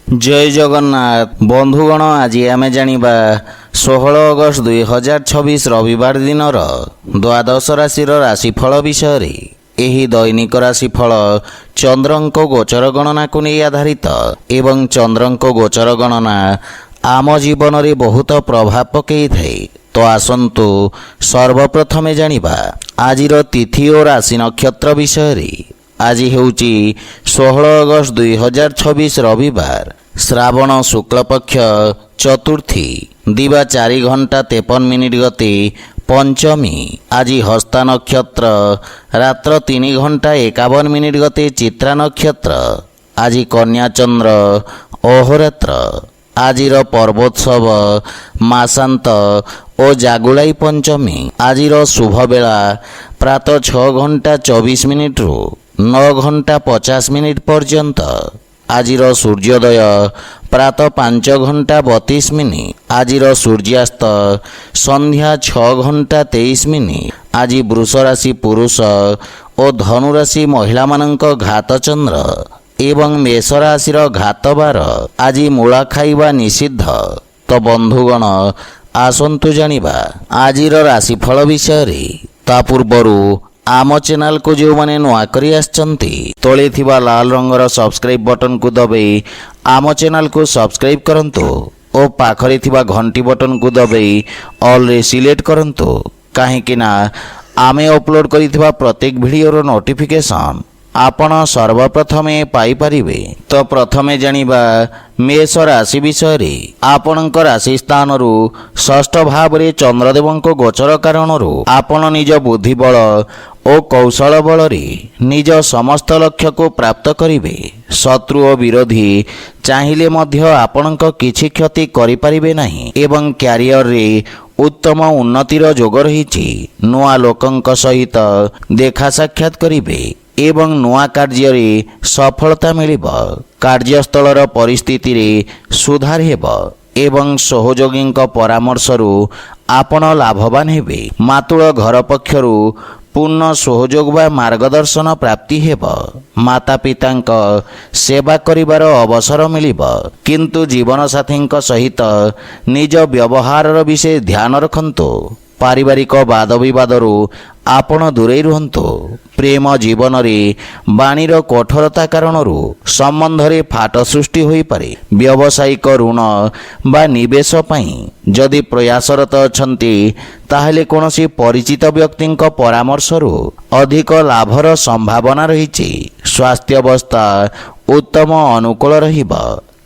जय जगन्नाथ बंधुगण आज आम जानिबा 16 अगस्त 2026 रविवार दिन द्वादश राशि राशिफल विषय रे। एही दैनिक राशिफल चंद्रंक गोचर गणना को नहीं आधारित एवं चंद्रंक गोचर गणना आम जीवन रे बहुत प्रभाव पकई थाए। तो आसंतु सर्वप्रथमे जानिबा आजिर तिथि और राशि नक्षत्र विषय रे। आज हेउची 16 अगस्त 2026 रविवार श्रावण शुक्ल पक्ष चतुर्थी दिवा 4 घंटा 53 मिनिट गति पंचमी। आज हस्ता नक्षत्र रात्र 3 घंटा 51 मिनिट गति चित्रा नक्षत्र। आज कन्या चंद्र अहोरात्र। आजिर पर्वोत्सव मासांत और जागुलाई पंचमी। आजिर शुभ बेला प्रातः 6 घंटा 24 मिनिट रु 9 घंटा 50 मिनिट पर्यंत। आजिर सूर्योदय प्रातः 5 घंटा 32 मिनिट। आजिर सूर्यास्त संध्या 6 घंटा 23 मिनिट। आज वृष राशि पुरुष और धनु राशि महिला मानक घात चंद्र एवं मेष राशि घात बार। आज मूला खाइबा निषिद्ध। तो बंधुगण आसंतु जानिबा आजिर राशिफल विषय रे। ता पूर्वरु आम चैनल को जो माने नुआ करी आछंती तळे थिबा लाल रंगर सब्सक्राइब बटन को दबाई आम चैनल को सब्सक्राइब करंतु और पाखरे थिबा घंटी बटन को दबाई ऑल रे सिलेक्ट करंतु काहेकि ना आमे अपलोड करिथिबा प्रत्येक वीडियोर नोटिफिकेशन आपण सर्वप्रथमे पाई परिबे। तो प्रथमे जानिबा मेष राशि विषय रे। आपणक राशि स्थान रु षष्ठ भाव रे चंद्रदेवंक गोचर कारणरू आपण निज बुद्धि बल और कौशल बल रे निज समस्त लक्ष्य को प्राप्त करिवे। शत्रु और विरोधी चाहिले मध्य आपणक किछि क्षति करि परिबे नाही एवं क्यारियर रे उत्तम उन्नतिर जोग रहिछि। नुआ लोकंक सहित देखा साक्षात करिवे एवं नुआ कार्य रे सफलता मिलिब। कार्यस्थलर परिस्थिति रे सुधार हेब एवं सहयोगी परामर्शरू आपण लाभवान हेबे। मातुल घर पक्षरु पूर्ण सहयोग व मार्गदर्शन प्राप्ति हेब। माता पितांक सेवा करिबार अवसर मिलिब किंतु जीवन साथींक सहित निज व्यवहार विषय ध्यान रखंतु। पारिवारिक वाद विवादरू आपण दूरे रुहंतु। प्रेम जीवन रे बाणीर कठोरता कारणरू संबंध रे फाट सृष्टि होई पारे। व्यावसायिक ऋण बा निवेश पई जदि प्रयासरत अछंती ताहेले कोनोसी परिचित व्यक्तिंक परामर्शरू अधिक लाभर संभावना रहिछि। स्वास्थ्य अवस्था उत्तम अनुकूल रहिब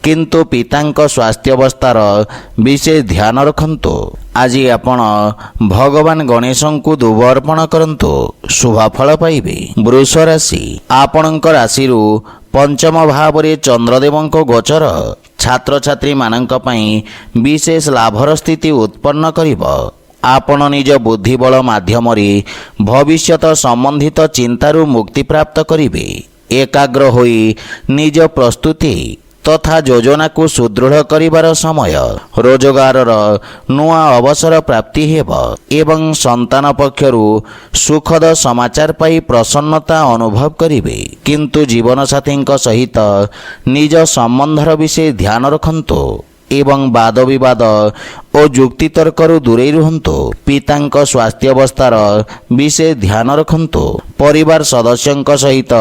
किंतु पितांक स्वास्थ्य अवस्थार विशेष ध्यान रखंतु। आज आपण भगवान गणेश को दुब अर्पण करंतु शुभ फल पाइबे। वृष राशि आपणक राशि पंचम भाव रे चंद्रदेवंक गोचर छात्र छात्री मानक पई विशेष लाभर स्थिति उत्पन्न करिब। आपण निज बुद्धि बल माध्यम रे भविष्यत संबंधित चिंतारू मुक्ति प्राप्त करिवे। एकाग्र होई निज प्रस्तुति तथा योजना को सुदृढ़ करिबार समय रोजगार नुआ अवसर प्राप्ति हेब एवं संतान पक्षरु सुखद समाचार पाई प्रसन्नता अनुभव करिवे। किंतु जीवन साथींक सहित निज संबंधर विषय ध्यान रखंतु एवं वाद विवाद और जुक्ति तर्करू दूरे रुहंतु। पितांक स्वास्थ्य अवस्थार विषय ध्यान रखंतु। परिवार सदस्यंक सहित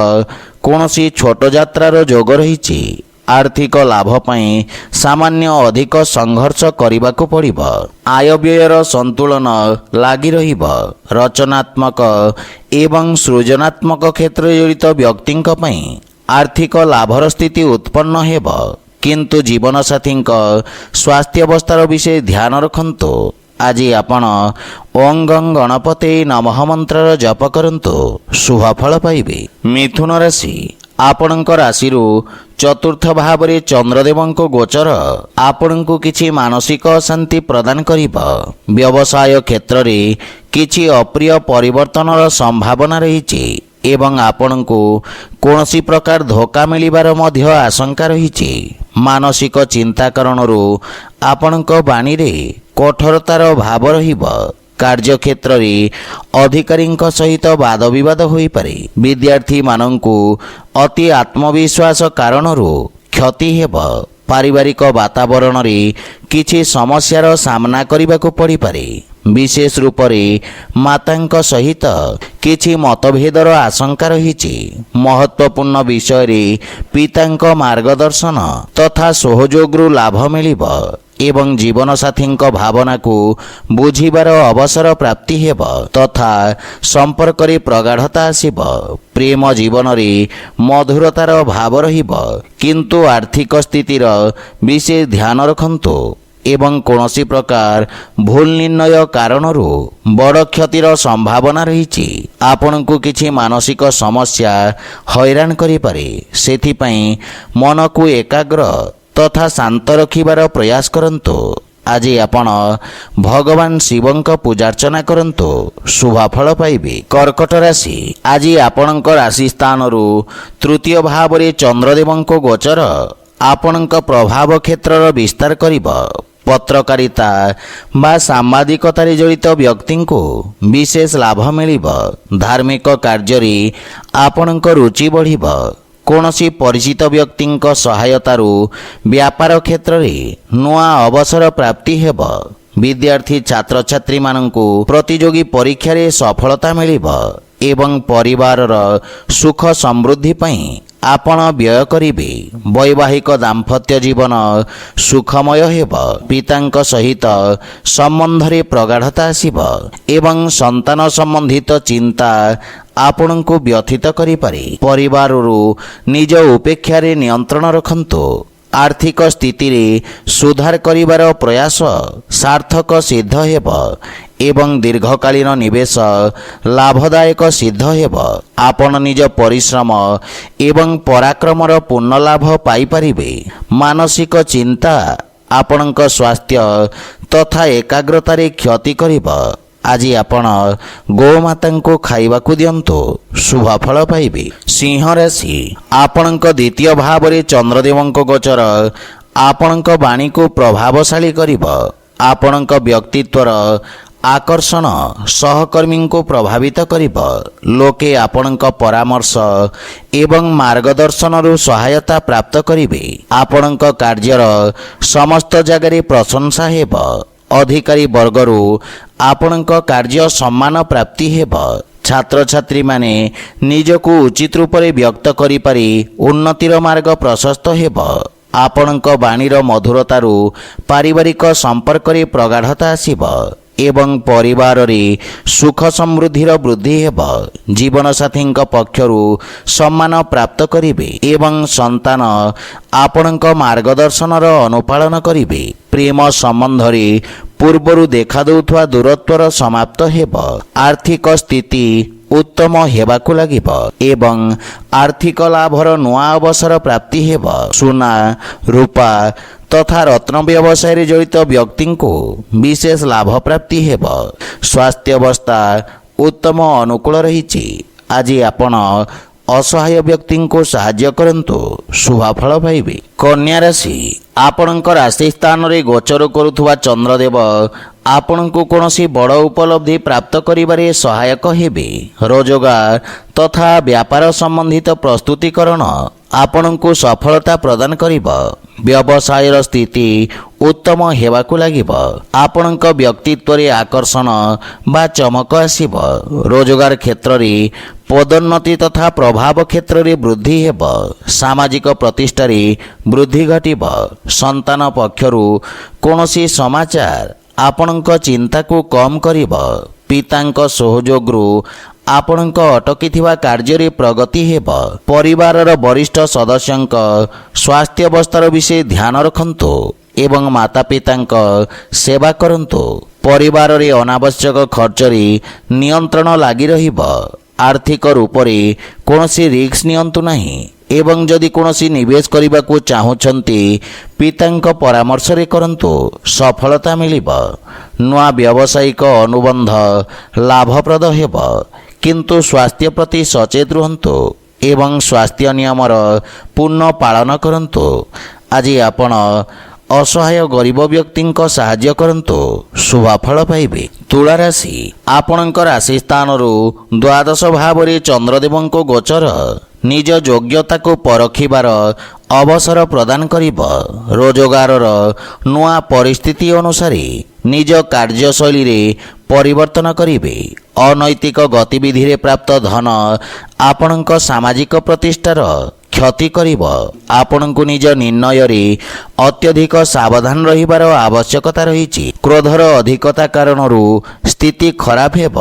कोनोसी छोट यात्रार जोग रहिछि। आर्थिक लाभ पई सामान्य अधिक संघर्ष करने को पड़िब। आय व्ययर संतुलन लागी रहिब। रचनात्मक एवं सृजनात्मक क्षेत्र जड़ित व्यक्तिंक पई आर्थिक लाभर स्थिति उत्पन्न हेब किंतु जीवन साथींक स्वास्थ्य अवस्थार विषय ध्यान रखंतु। आज आपण ओं गं गणपते नमः मंत्र जप करंतु शुभ फल पाइबे। मिथुन राशि आपणक राशि चतुर्थ भाव रे चंद्रदेवंक गोचर आपणको किछि मानसिक अशांति प्रदान करिब। व्यवसाय क्षेत्र रे किछि अप्रिय परिवर्तनर संभावना रहिछि एवं आपणको कोनोसी प्रकार धोखा मिलिबार मध्य आशंका रहिछि। मानसिक चिंता कारणरू आपणक बाणी रे कठोरतार भाव रहिब। कार्यक्षेत्र रे अधिकारी सहित वाद विवाद हो पारे। विद्यार्थी मानंकु अति आत्मविश्वास कारणरू क्षति हेब। ପାରିବାରିକ ବାତାବରଣରେ କିଛି ସମସ୍ୟାର ସାମ୍ନା କରିବାକୁ ପଡ଼ିପାରେ। ବିଶେଷ ରୂପରେ ମାତାଙ୍କ ସହିତ କିଛି ମତଭେଦର ଆଶଙ୍କା ରହିଛି। ମହତ୍ତ୍ୱପୂର୍ଣ୍ଣ ବିଷୟରେ ପିତାଙ୍କ ମାର୍ଗଦର୍ଶନ ତଥା ସହଯୋଗରୁ ଲାଭ ମିଳିବ ଏବଂ ଜୀବନସାଥୀଙ୍କ ଭାବନାକୁ ବୁଝିବାର ଅବସର ପ୍ରାପ୍ତି ହେବ ତଥା ସମ୍ପର୍କରେ ପ୍ରଗାଢ଼ତା ଆସିବ। ପ୍ରେମ ଜୀବନରେ ମଧୁରତାର ଭାବ ରହିବ, କିନ୍ତୁ ଆର୍ଥିକ ସ୍ଥିତିର ବିଶେଷ ଧ୍ୟାନ ରଖନ୍ତୁ ଏବଂ କୌଣସି ପ୍ରକାର ଭୁଲ ନିର୍ଣ୍ଣୟ କାରଣରୁ ବଡ଼ କ୍ଷତିର ସମ୍ଭାବନା ରହିଛି। ଆପଣଙ୍କୁ କିଛି ମାନସିକ ସମସ୍ୟା ହଇରାଣ କରିପାରେ। ସେଥିପାଇଁ ମନକୁ ଏକାଗ୍ର ତଥା ଶାନ୍ତ ରଖିବାର ପ୍ରୟାସ କରନ୍ତୁ। ଆଜି ଆପଣ ଭଗବାନ ଶିବଙ୍କ ପୂଜାର୍ଚ୍ଚନା କରନ୍ତୁ, ଶୁଭଫଳ ପାଇବେ। କର୍କଟ ରାଶି, ଆଜି ଆପଣଙ୍କ ରାଶି ସ୍ଥାନରୁ ତୃତୀୟ ଭାବରେ ଚନ୍ଦ୍ରଦେବଙ୍କ ଗୋଚର ଆପଣଙ୍କ ପ୍ରଭାବ କ୍ଷେତ୍ରର ବିସ୍ତାର କରିବ। ପତ୍ରକାରିତା ବା ସାମ୍ବାଦିକତାରେ ଜଡ଼ିତ ବ୍ୟକ୍ତିଙ୍କୁ ବିଶେଷ ଲାଭ ମିଳିବ। ଧାର୍ମିକ କାର୍ଯ୍ୟରେ ଆପଣଙ୍କ ରୁଚି ବଢ଼ିବ। କୌଣସି ପରିଚିତ ବ୍ୟକ୍ତିଙ୍କ ସହାୟତାରୁ ବ୍ୟାପାର କ୍ଷେତ୍ରରେ ନୂଆ ଅବସର ପ୍ରାପ୍ତି ହେବ। ବିଦ୍ୟାର୍ଥୀ ଛାତ୍ରଛାତ୍ରୀମାନଙ୍କୁ ପ୍ରତିଯୋଗୀ ପରୀକ୍ଷାରେ ସଫଳତା ମିଳିବ ଏବଂ ପରିବାରର ସୁଖ ସମୃଦ୍ଧି ପାଇଁ ଆପଣ ବ୍ୟୟ କରିବେ। ବୈବାହିକ ଦାମ୍ପତ୍ୟ ଜୀବନ ସୁଖମୟ ହେବ। ପିତାଙ୍କ ସହିତ ସମ୍ବନ୍ଧରେ ପ୍ରଗାଢ଼ତା ଆସିବ ଏବଂ ସନ୍ତାନ ସମ୍ବନ୍ଧିତ ଚିନ୍ତା ଆପଣଙ୍କୁ ବ୍ୟଥିତ କରିପାରେ। ପରିବାରରୁ ନିଜ ଉପେକ୍ଷାରେ ନିୟନ୍ତ୍ରଣ ରଖନ୍ତୁ। ଆର୍ଥିକ ସ୍ଥିତିରେ ସୁଧାର କରିବାର ପ୍ରୟାସ ସାର୍ଥକ ସିଦ୍ଧ ହେବ ଏବଂ ଦୀର୍ଘକାଳୀନ ନିବେଶ ଲାଭଦାୟକ ସିଦ୍ଧ ହେବ। ଆପଣ ନିଜ ପରିଶ୍ରମ ଏବଂ ପରାକ୍ରମର ପୂର୍ଣ୍ଣ ଲାଭ ପାଇପାରିବେ। ମାନସିକ ଚିନ୍ତା ଆପଣଙ୍କ ସ୍ୱାସ୍ଥ୍ୟ ତଥା ଏକାଗ୍ରତାରେ କ୍ଷତି କରିବ। ଆଜି ଆପଣ ଗୋମାତାଙ୍କୁ ଖାଇବାକୁ ଦିଅନ୍ତୁ, ଶୁଭଫଳ ପାଇବେ। ସିଂହ ରାଶି, ଆପଣଙ୍କ ଦ୍ୱିତୀୟ ଭାବରେ ଚନ୍ଦ୍ରଦେବଙ୍କ ଗୋଚର ଆପଣଙ୍କ ବାଣୀକୁ ପ୍ରଭାବଶାଳୀ କରିବ। ଆପଣଙ୍କ ବ୍ୟକ୍ତିତ୍ୱର ଆକର୍ଷଣ ସହକର୍ମୀଙ୍କୁ ପ୍ରଭାବିତ କରିବ। ଲୋକେ ଆପଣଙ୍କ ପରାମର୍ଶ ଏବଂ ମାର୍ଗଦର୍ଶନରୁ ସହାୟତା ପ୍ରାପ୍ତ କରିବେ। ଆପଣଙ୍କ କାର୍ଯ୍ୟର ସମସ୍ତ ଜାଗାରେ ପ୍ରଶଂସା ହେବ। ଅଧିକାରୀ ବର୍ଗରୁ ଆପଣଙ୍କ କାର୍ଯ୍ୟ ସମ୍ମାନ ପ୍ରାପ୍ତି ହେବ। ଛାତ୍ରଛାତ୍ରୀମାନେ ନିଜକୁ ଉଚିତ ରୂପରେ ବ୍ୟକ୍ତ କରିପାରି ଉନ୍ନତିର ମାର୍ଗ ପ୍ରଶସ୍ତ ହେବ। ଆପଣଙ୍କ ବାଣୀର ମଧୁରତାରୁ ପାରିବାରିକ ସମ୍ପର୍କରେ ପ୍ରଗାଢ଼ତା ଆସିବ ଏବଂ ପରିବାରରେ ସୁଖ ସମୃଦ୍ଧିର ବୃଦ୍ଧି ହେବ। ଜୀବନସାଥୀଙ୍କ ପକ୍ଷରୁ ସମ୍ମାନ ପ୍ରାପ୍ତ କରିବେ ଏବଂ ସନ୍ତାନ ଆପଣଙ୍କ ମାର୍ଗଦର୍ଶନର ଅନୁପାଳନ କରିବେ। ପ୍ରେମ ସମ୍ବନ୍ଧରେ ପୂର୍ବରୁ ଦେଖାଦେଉଥିବା ଦୂରତ୍ୱର ସମାପ୍ତ ହେବ। ଆର୍ଥିକ ସ୍ଥିତି ଉତ୍ତମ ହେବାକୁ ଲାଗିବ ଏବଂ ଆର୍ଥିକ ଲାଭର ନୂଆ ଅବସର ପ୍ରାପ୍ତି ହେବ। ସୁନା, ରୂପା ତଥା ରତ୍ନ ବ୍ୟବସାୟରେ ଜଡ଼ିତ ବ୍ୟକ୍ତିଙ୍କୁ ବିଶେଷ ଲାଭ ପ୍ରାପ୍ତି ହେବ। ସ୍ୱାସ୍ଥ୍ୟାବସ୍ଥା ଉତ୍ତମ ଅନୁକୂଳ ରହିଛି। ଆଜି ଆପଣ ଅସହାୟ ବ୍ୟକ୍ତିଙ୍କୁ ସାହାଯ୍ୟ କରନ୍ତୁ, ଶୁଭଫଳ ପାଇବେ। କନ୍ୟା ରାଶି, ଆପଣଙ୍କ ରାଶି ସ୍ଥାନରେ ଗୋଚର କରୁଥିବା ଚନ୍ଦ୍ରଦେବ ଆପଣଙ୍କୁ କୌଣସି ବଡ଼ ଉପଲବ୍ଧି ପ୍ରାପ୍ତ କରିବାରେ ସହାୟକ ହେବେ। ରୋଜଗାର ତଥା ବ୍ୟାପାର ସମ୍ବନ୍ଧିତ ପ୍ରସ୍ତୁତିକରଣ ଆପଣଙ୍କୁ ସଫଳତା ପ୍ରଦାନ କରିବ। ବ୍ୟବସାୟର ସ୍ଥିତି ଉତ୍ତମ ହେବାକୁ ଲାଗିବ। ଆପଣଙ୍କ ବ୍ୟକ୍ତିତ୍ୱରେ ଆକର୍ଷଣ ବା ଚମକ ଆସିବ। ରୋଜଗାର କ୍ଷେତ୍ରରେ ପଦୋନ୍ନତି ତଥା ପ୍ରଭାବ କ୍ଷେତ୍ରରେ ବୃଦ୍ଧି ହେବ। ସାମାଜିକ ପ୍ରତିଷ୍ଠାରେ ବୃଦ୍ଧି ଘଟିବ। ସନ୍ତାନ ପକ୍ଷରୁ କୌଣସି ସମାଚାର ଆପଣଙ୍କ ଚିନ୍ତାକୁ କମ୍ କରିବ। ପିତାଙ୍କ ସହଯୋଗରୁ ଆପଣଙ୍କ ଅଟକିଥିବା କାର୍ଯ୍ୟରେ ପ୍ରଗତି ହେବ। ପରିବାରର ବରିଷ୍ଠ ସଦସ୍ୟଙ୍କ ସ୍ୱାସ୍ଥ୍ୟାବସ୍ଥାର ବିଷୟ ଧ୍ୟାନ ରଖନ୍ତୁ ଏବଂ ମାତାପିତାଙ୍କ ସେବା କରନ୍ତୁ। ପରିବାରରେ ଅନାବଶ୍ୟକ ଖର୍ଚ୍ଚରେ ନିୟନ୍ତ୍ରଣ ଲାଗି ରହିବ। ଆର୍ଥିକ ରୂପରେ କୌଣସି ରିସ୍କ ନିଅନ୍ତୁ ନାହିଁ ଏବଂ ଯଦି କୌଣସି ନିବେଶ କରିବାକୁ ଚାହୁଁଛନ୍ତି ପିତାଙ୍କ ପରାମର୍ଶରେ କରନ୍ତୁ, ସଫଳତା ମିଳିବ। ନୂଆ ବ୍ୟବସାୟିକ ଅନୁବନ୍ଧ ଲାଭପ୍ରଦ ହେବ, କିନ୍ତୁ ସ୍ୱାସ୍ଥ୍ୟ ପ୍ରତି ସଚେତ ରୁହନ୍ତୁ ଏବଂ ସ୍ୱାସ୍ଥ୍ୟ ନିୟମର ପୂର୍ଣ୍ଣ ପାଳନ କରନ୍ତୁ। ଆଜି ଆପଣ ଅସହାୟ ଗରିବ ବ୍ୟକ୍ତିଙ୍କ ସାହାଯ୍ୟ କରନ୍ତୁ, ଶୁଭଫଳ ପାଇବେ। ତୁଳା ରାଶି, ଆପଣଙ୍କ ରାଶି ସ୍ଥାନରୁ ଦ୍ୱାଦଶ ଭାବରେ ଚନ୍ଦ୍ରଦେବଙ୍କ ଗୋଚର ନିଜ ଯୋଗ୍ୟତାକୁ ପରଖିବାର ଅବସର ପ୍ରଦାନ କରିବ। ରୋଜଗାରର ନୂଆ ପରିସ୍ଥିତି ଅନୁସାରେ ନିଜ କାର୍ଯ୍ୟଶୈଳୀରେ ପରିବର୍ତ୍ତନ କରିବେ। ଅନୈତିକ ଗତିବିଧିରେ ପ୍ରାପ୍ତ ଧନ ଆପଣଙ୍କ ସାମାଜିକ ପ୍ରତିଷ୍ଠାର କ୍ଷତି କରିବ। ଆପଣଙ୍କୁ ନିଜ ନିର୍ଣ୍ଣୟରେ ଅତ୍ୟଧିକ ସାବଧାନ ରହିବାର ଆବଶ୍ୟକତା ରହିଛି। କ୍ରୋଧର ଅଧିକତା କାରଣରୁ ସ୍ଥିତି ଖରାପ ହେବ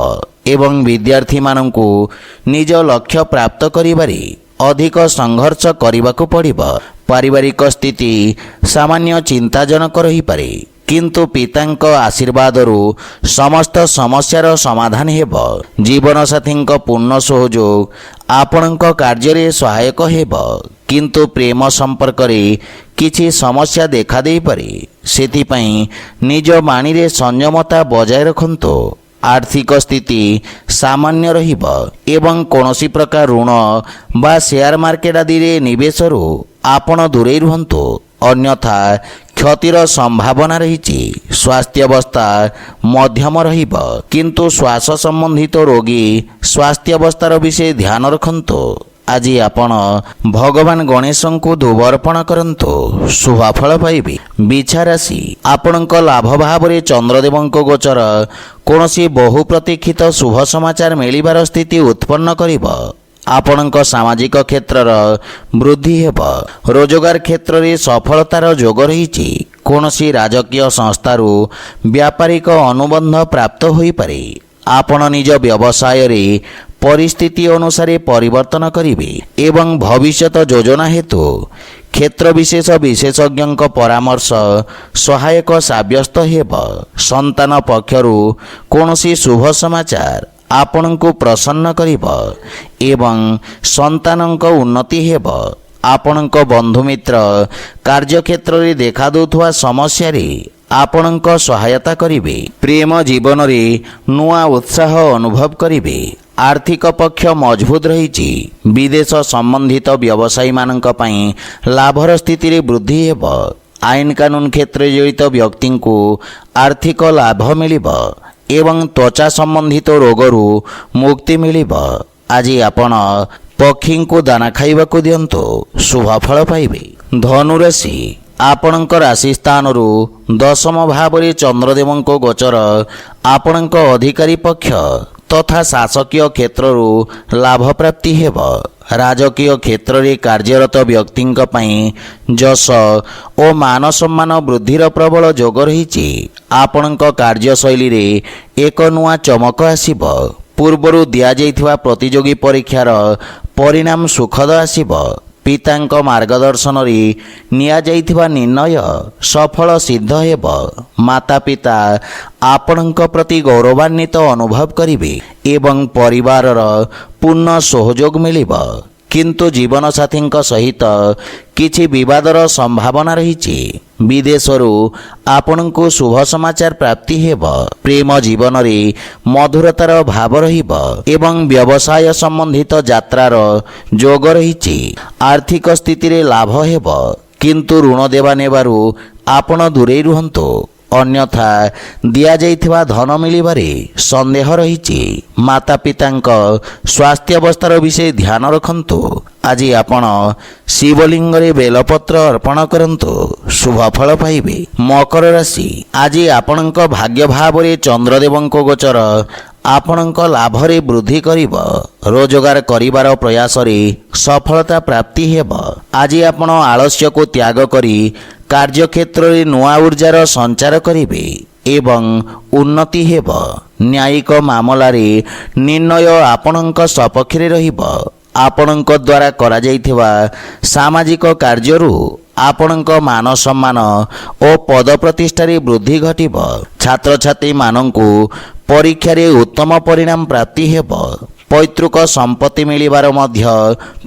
ଏବଂ ବିଦ୍ୟାର୍ଥୀମାନଙ୍କୁ ନିଜ ଲକ୍ଷ୍ୟ ପ୍ରାପ୍ତ କରିବାରେ ଅଧିକ ସଂଘର୍ଷ କରିବାକୁ ପଡ଼ିବ। ପାରିବାରିକ ସ୍ଥିତି ସାମାନ୍ୟ ଚିନ୍ତାଜନକ ରହିପାରେ, କିନ୍ତୁ ପିତାଙ୍କ ଆଶୀର୍ବାଦରୁ ସମସ୍ତ ସମସ୍ୟାର ସମାଧାନ ହେବ। ଜୀବନସାଥୀଙ୍କ ପୂର୍ଣ୍ଣ ସହଯୋଗ ଆପଣଙ୍କ କାର୍ଯ୍ୟରେ ସହାୟକ ହେବ, କିନ୍ତୁ ପ୍ରେମ ସମ୍ପର୍କରେ କିଛି ସମସ୍ୟା ଦେଖାଦେଇପାରେ। ସେଥିପାଇଁ ନିଜ ବାଣୀରେ ସଂଯମତା ବଜାୟ ରଖନ୍ତୁ। ଆର୍ଥିକ ସ୍ଥିତି ସାମାନ୍ୟ ରହିବ ଏବଂ କୌଣସି ପ୍ରକାର ଋଣ ବା ସେୟାର ମାର୍କେଟ ଆଦିରେ ନିବେଶରୁ ଆପଣ ଦୂରେଇ ରୁହନ୍ତୁ, ଅନ୍ୟଥା କ୍ଷତିର ସମ୍ଭାବନା ରହିଛି। ସ୍ୱାସ୍ଥ୍ୟାବସ୍ଥା ମଧ୍ୟମ ରହିବ, କିନ୍ତୁ ଶ୍ୱାସ ସମ୍ବନ୍ଧିତ ରୋଗୀ ସ୍ୱାସ୍ଥ୍ୟାବସ୍ଥାର ବିଷୟ ଧ୍ୟାନ ରଖନ୍ତୁ। ଆଜି ଆପଣ ଭଗବାନ ଗଣେଶଙ୍କୁ ଧୂପ ଅର୍ପଣ କରନ୍ତୁ, ଶୁଭଫଳ ପାଇବେ। ବିଛା ରାଶି, ଆପଣଙ୍କ ଲାଭ ଭାବରେ ଚନ୍ଦ୍ରଦେବଙ୍କ ଗୋଚର କୌଣସି ବହୁ ପ୍ରତୀକ୍ଷିତ ଶୁଭ ସମାଚାର ମିଳିବାର ସ୍ଥିତି ଉତ୍ପନ୍ନ କରିବ। ଆପଣଙ୍କ ସାମାଜିକ କ୍ଷେତ୍ରର ବୃଦ୍ଧି ହେବ। ରୋଜଗାର କ୍ଷେତ୍ରରେ ସଫଳତାର ଯୋଗ ରହିଛି। କୌଣସି ରାଜକୀୟ ସଂସ୍ଥାରୁ ବ୍ୟାପାରିକ ଅନୁବନ୍ଧ ପ୍ରାପ୍ତ ହୋଇପାରେ। ଆପଣ ନିଜ ବ୍ୟବସାୟରେ ପରିସ୍ଥିତି ଅନୁସାରେ ପରିବର୍ତ୍ତନ କରିବେ ଏବଂ ଭବିଷ୍ୟତ ଯୋଜନା ହେତୁ କ୍ଷେତ୍ର ବିଶେଷ ବିଶେଷଜ୍ଞଙ୍କ ପରାମର୍ଶ ସହାୟକ ସାବ୍ୟସ୍ତ ହେବ। ସନ୍ତାନ ପକ୍ଷରୁ କୌଣସି ଶୁଭ ସମାଚାର ଆପଣଙ୍କୁ ପ୍ରସନ୍ନ କରିବ ଏବଂ ସନ୍ତାନଙ୍କ ଉନ୍ନତି ହେବ। ଆପଣଙ୍କ ବନ୍ଧୁମିତ୍ର କାର୍ଯ୍ୟକ୍ଷେତ୍ରରେ ଦେଖାଦେଉଥିବା ସମସ୍ୟାରେ ଆପଣଙ୍କ ସହାୟତା କରିବେ। ପ୍ରେମ ଜୀବନରେ ନୂଆ ଉତ୍ସାହ ଅନୁଭବ କରିବେ। ଆର୍ଥିକ ପକ୍ଷ ମଜବୁତ ରହିଛି। ବିଦେଶ ସମ୍ବନ୍ଧିତ ବ୍ୟବସାୟୀମାନଙ୍କ ପାଇଁ ଲାଭର ସ୍ଥିତିରେ ବୃଦ୍ଧି ହେବ। ଆଇନ କାନୁନ କ୍ଷେତ୍ରରେ ଜଡ଼ିତ ବ୍ୟକ୍ତିଙ୍କୁ ଆର୍ଥିକ ଲାଭ ମିଳିବ ଏବଂ ତ୍ୱଚା ସମ୍ବନ୍ଧିତ ରୋଗରୁ ମୁକ୍ତି ମିଳିବ। ଆଜି ଆପଣ ପକ୍ଷୀଙ୍କୁ ଦାନା ଖାଇବାକୁ ଦିଅନ୍ତୁ, ଶୁଭଫଳ ପାଇବେ। ଧନୁରାଶି, ଆପଣଙ୍କ ରାଶି ସ୍ଥାନରୁ ଦଶମ ଭାବରେ ଚନ୍ଦ୍ରଦେବଙ୍କ ଗୋଚର ଆପଣଙ୍କ ଅଧିକାରୀ ପକ୍ଷ ତଥା ଶାସକୀୟ କ୍ଷେତ୍ରରୁ ଲାଭ ପ୍ରାପ୍ତି ହେବ। ରାଜକୀୟ କ୍ଷେତ୍ରରେ କାର୍ଯ୍ୟରତ ବ୍ୟକ୍ତିଙ୍କ ପାଇଁ ଯଶ ଓ ମାନ ସମ୍ମାନ ବୃଦ୍ଧିର ପ୍ରବଳ ଯୋଗ ରହିଛି। ଆପଣଙ୍କ କାର୍ଯ୍ୟଶୈଳୀରେ ଏକ ନୂଆ ଚମକ ଆସିବ। ପୂର୍ବରୁ ଦିଆଯାଇଥିବା ପ୍ରତିଯୋଗୀ ପରୀକ୍ଷାର ପରିଣାମ ସୁଖଦ ଆସିବ। ପିତାଙ୍କ ମାର୍ଗଦର୍ଶନରେ ନିଆଯାଇଥିବା ନିର୍ଣ୍ଣୟ ସଫଳ ସିଦ୍ଧ ହେବ। ମାତା ପିତା ଆପଣଙ୍କ ପ୍ରତି ଗୌରବାନ୍ୱିତ ଅନୁଭବ କରିବେ ଏବଂ ପରିବାରର ପୂର୍ଣ୍ଣ ସହଯୋଗ ମିଳିବ। କିନ୍ତୁ ଜୀବନସାଥୀଙ୍କ ସହିତ କିଛି ବିବାଦର ସମ୍ଭାବନା ରହିଛି। ବିଦେଶରୁ ଆପଣଙ୍କୁ ଶୁଭ ସମାଚାର ପ୍ରାପ୍ତି ହେବ। ପ୍ରେମ ଜୀବନରେ ମଧୁରତାର ଭାବ ରହିବ ଏବଂ ବ୍ୟବସାୟ ସମ୍ବନ୍ଧିତ ଯାତ୍ରାର ଯୋଗ ରହିଛି। ଆର୍ଥିକ ସ୍ଥିତିରେ ଲାଭ ହେବ, କିନ୍ତୁ ଋଣ ଦେବା ନେବାରୁ ଆପଣ ଦୂରେଇ ରୁହନ୍ତୁ, ଅନ୍ୟଥା ଦିଆଯାଇଥିବା ଧନ ମିଳିବାରେ ସନ୍ଦେହ ରହିଛି। ମାତା ପିତାଙ୍କ ସ୍ୱାସ୍ଥ୍ୟାବସ୍ଥାର ବିଷୟ ଧ୍ୟାନ ରଖନ୍ତୁ। ଆଜି ଆପଣ ଶିବଲିଙ୍ଗରେ ବେଲପତ୍ର ଅର୍ପଣ କରନ୍ତୁ, ଶୁଭଫଳ ପାଇବେ। ମକର ରାଶି, ଆଜି ଆପଣଙ୍କ ଭାଗ୍ୟ ଭାବରେ ଚନ୍ଦ୍ରଦେବଙ୍କ ଗୋଚର ଆପଣଙ୍କ ଲାଭରେ ବୃଦ୍ଧି କରିବ। ରୋଜଗାର କରିବାର ପ୍ରୟାସରେ ସଫଳତା ପ୍ରାପ୍ତି ହେବ। ଆଜି ଆପଣ ଆଳସ୍ୟକୁ ତ୍ୟାଗ କରି କାର୍ଯ୍ୟକ୍ଷେତ୍ରରେ ନୂଆ ଉର୍ଜାର ସଞ୍ଚାର କରିବେ ଏବଂ ଉନ୍ନତି ହେବ। ନ୍ୟାୟିକ ମାମଲାରେ ନିର୍ଣ୍ଣୟ ଆପଣଙ୍କ ସପକ୍ଷରେ ରହିବ। ଆପଣଙ୍କ ଦ୍ୱାରା କରାଯାଇଥିବା ସାମାଜିକ କାର୍ଯ୍ୟରୁ ଆପଣଙ୍କ ମାନ ସମ୍ମାନ ଓ ପଦ ପ୍ରତିଷ୍ଠାରେ ବୃଦ୍ଧି ଘଟିବ। ଛାତ୍ରଛାତ୍ରୀମାନଙ୍କୁ ପରୀକ୍ଷାରେ ଉତ୍ତମ ପରିଣାମ ପ୍ରାପ୍ତି ହେବ। ପୈତୃକ ସମ୍ପତ୍ତି ମିଳିବାର ମଧ୍ୟ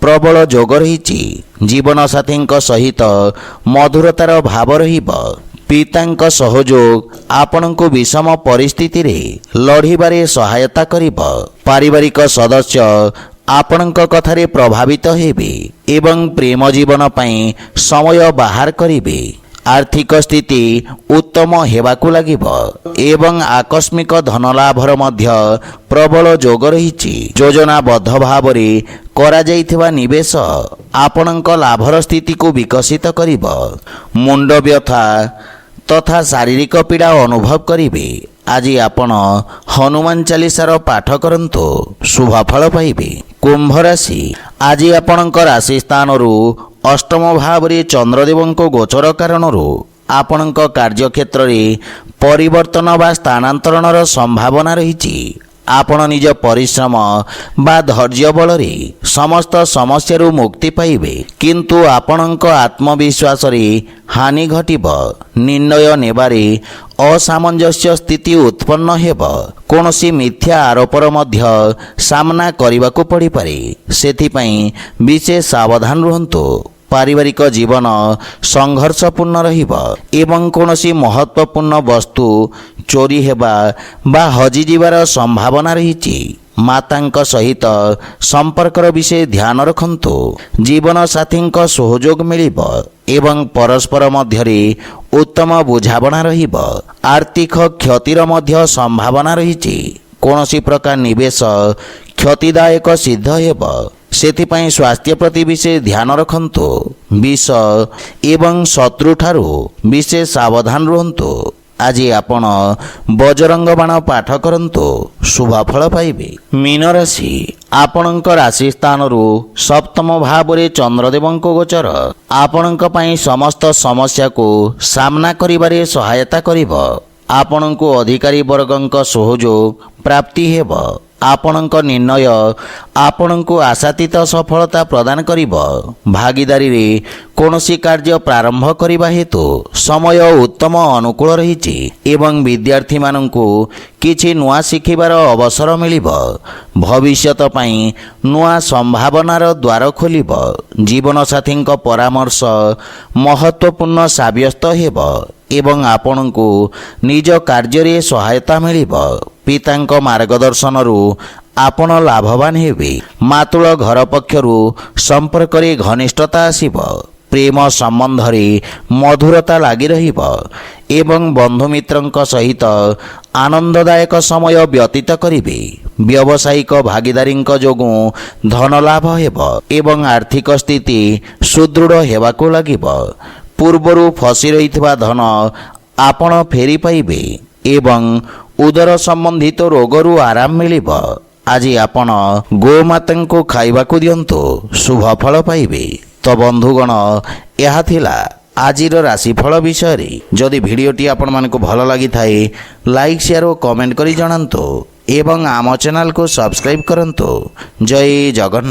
ପ୍ରବଳ ଯୋଗ ରହିଛି। ଜୀବନସାଥୀଙ୍କ ସହିତ ମଧୁରତାର ଭାବ ରହିବ। ପିତାଙ୍କ ସହଯୋଗ ଆପଣଙ୍କୁ ବିଷମ ପରିସ୍ଥିତିରେ ଲଢ଼ିବାରେ ସହାୟତା କରିବ। ପାରିବାରିକ ସଦସ୍ୟ ଆପଣଙ୍କ କଥାରେ ପ୍ରଭାବିତ ହେବେ ଏବଂ ପ୍ରେମ ଜୀବନ ପାଇଁ ସମୟ ବାହାର କରିବେ। ଆର୍ଥିକ ସ୍ଥିତି ଉତ୍ତମ ହେବାକୁ ଲାଗିବ ଏବଂ ଆକସ୍ମିକ ଧନଲାଭର ମଧ୍ୟ ପ୍ରବଳ ଯୋଗ ରହିଛି। ଯୋଜନାବଦ୍ଧ ଭାବରେ କରାଯାଇଥିବା ନିବେଶ ଆପଣଙ୍କ ଲାଭର ସ୍ଥିତିକୁ ବିକଶିତ କରିବ। ମୁଣ୍ଡ ବ୍ୟଥା ତଥା ଶାରୀରିକ ପୀଡ଼ା ଅନୁଭବ କରିବେ। ଆଜି ଆପଣ ହନୁମାନ ଚାଳିଶାର ପାଠ କରନ୍ତୁ, ଶୁଭ ଫଳ ପାଇବେ। କୁମ୍ଭ ରାଶି, ଆଜି ଆପଣଙ୍କ ରାଶି ସ୍ଥାନରୁ ଅଷ୍ଟମ ଭାବରେ ଚନ୍ଦ୍ରଦେବଙ୍କ ଗୋଚର କାରଣରୁ ଆପଣଙ୍କ କାର୍ଯ୍ୟକ୍ଷେତ୍ରରେ ପରିବର୍ତ୍ତନ ବା ସ୍ଥାନାନ୍ତରଣର ସମ୍ଭାବନା ରହିଛି। ଆପଣ ନିଜ ପରିଶ୍ରମ ବା ଧୈର୍ଯ୍ୟ ବଳରେ ସମସ୍ତ ସମସ୍ୟାରୁ ମୁକ୍ତି ପାଇବେ, କିନ୍ତୁ ଆପଣଙ୍କ ଆତ୍ମବିଶ୍ୱାସରେ ହାନି ଘଟିବ। ନିର୍ଣ୍ଣୟ ନେବାରେ ଅସାମଞ୍ଜସ୍ୟ ସ୍ଥିତି ଉତ୍ପନ୍ନ ହେବ। କୌଣସି ମିଥ୍ୟା ଆରୋପର ମଧ୍ୟ ସାମ୍ନା କରିବାକୁ ପଡ଼ିପାରେ, ସେଥିପାଇଁ ବିଶେଷ ସାବଧାନ ରୁହନ୍ତୁ। ପାରିବାରିକ ଜୀବନ ସଂଘର୍ଷପୂର୍ଣ୍ଣ ରହିବ ଏବଂ କୌଣସି ମହତ୍ତ୍ୱପୂର୍ଣ୍ଣ ବସ୍ତୁ ଚୋରି ହେବା ବା ହଜିଯିବାର ସମ୍ଭାବନା ରହିଛି। ମାତାଙ୍କ ସହିତ ସମ୍ପର୍କର ବିଷୟ ଧ୍ୟାନ ରଖନ୍ତୁ। ଜୀବନସାଥୀଙ୍କ ସହଯୋଗ ମିଳିବ ଏବଂ ପରସ୍ପର ମଧ୍ୟରେ ଉତ୍ତମ ବୁଝାମଣା ରହିବ। ଆର୍ଥିକ କ୍ଷତିର ମଧ୍ୟ ସମ୍ଭାବନା ରହିଛି। କୌଣସି ପ୍ରକାର ନିବେଶ କ୍ଷତିଦାୟକ ସିଦ୍ଧ ହେବ, ସେଥିପାଇଁ ସ୍ୱାସ୍ଥ୍ୟ ପ୍ରତି ବିଶେଷ ଧ୍ୟାନ ରଖନ୍ତୁ। ବିଷ ଏବଂ ଶତ୍ରୁଠାରୁ ବିଶେଷ ସାବଧାନ ରୁହନ୍ତୁ। ଆଜି ଆପଣ ବଜରଙ୍ଗ ବାଣ ପାଠ କରନ୍ତୁ, ଶୁଭ ଫଳ ପାଇବେ। ମୀନ ରାଶି, ଆପଣଙ୍କ ରାଶି ସ୍ଥାନରୁ ସପ୍ତମ ଭାବରେ ଚନ୍ଦ୍ରଦେବଙ୍କ ଗୋଚର ଆପଣଙ୍କ ପାଇଁ ସମସ୍ତ ସମସ୍ୟାକୁ ସାମ୍ନା କରିବାରେ ସହାୟତା କରିବ। ଆପଣଙ୍କୁ ଅଧିକାରୀ ବର୍ଗଙ୍କ ସହଯୋଗ ପ୍ରାପ୍ତି ହେବ। ଆପଣଙ୍କ ନିର୍ଣ୍ଣୟ ଆପଣଙ୍କୁ ଆଶାତୀତ ସଫଳତା ପ୍ରଦାନ କରିବ। ଭାଗିଦାରୀରେ କୌଣସି କାର୍ଯ୍ୟ ପ୍ରାରମ୍ଭ କରିବା ହେତୁ ସମୟ ଉତ୍ତମ ଅନୁକୂଳ ରହିଛି ଏବଂ ବିଦ୍ୟାର୍ଥୀମାନଙ୍କୁ କିଛି ନୂଆ ଶିଖିବାର ଅବସର ମିଳିବ। ଭବିଷ୍ୟତ ପାଇଁ ନୂଆ ସମ୍ଭାବନାର ଦ୍ୱାର ଖୋଲିବ। ଜୀବନସାଥୀଙ୍କ ପରାମର୍ଶ ମହତ୍ତ୍ୱପୂର୍ଣ୍ଣ ସାବ୍ୟସ୍ତ ହେବ ଏବଂ ଆପଣଙ୍କୁ ନିଜ କାର୍ଯ୍ୟରେ ସହାୟତା ମିଳିବ। ପିତାଙ୍କ ମାର୍ଗଦର୍ଶନରୁ ଆପଣ ଲାଭବାନ ହେବେ। ମାତୃଳ ଘର ପକ୍ଷରୁ ସମ୍ପର୍କରେ ଘନିଷ୍ଠତା ଆସିବ। ପ୍ରେମ ସମ୍ବନ୍ଧରେ ମଧୁରତା ଲାଗି ରହିବ ଏବଂ ବନ୍ଧୁମିତ୍ରଙ୍କ ସହିତ ଆନନ୍ଦଦାୟକ ସମୟ ବ୍ୟତୀତ କରିବେ। ବ୍ୟବସାୟିକ ଭାଗିଦାରୀଙ୍କ ଯୋଗୁଁ ଧନଲାଭ ହେବ ଏବଂ ଆର୍ଥିକ ସ୍ଥିତି ସୁଦୃଢ଼ ହେବାକୁ ଲାଗିବ। ପୂର୍ବରୁ ଫସି ରହିଥିବା ଧନ ଆପଣ ଫେରି ପାଇବେ ଏବଂ ଉଦର ସମ୍ବନ୍ଧିତ ରୋଗରୁ ଆରାମ ମିଳିବ। ଆଜି ଆପଣ ଗୋମାତାଙ୍କୁ ଖାଇବାକୁ ଦିଅନ୍ତୁ, ଶୁଭ ଫଳ ପାଇବେ। ତ ବନ୍ଧୁଗଣ, ଏହା ଥିଲା ଆଜିର ରାଶିଫଳ ବିଷୟରେ। ଯଦି ଭିଡ଼ିଓଟି ଆପଣମାନଙ୍କୁ ଭଲ ଲାଗିଥାଏ, ଲାଇକ୍ ସେୟାର ଓ କମେଣ୍ଟ କରି ଜଣାନ୍ତୁ ଏବଂ ଆମ ଚ୍ୟାନେଲକୁ ସବସ୍କ୍ରାଇବ୍ କରନ୍ତୁ। ଜୟ ଜଗନ୍ନାଥ।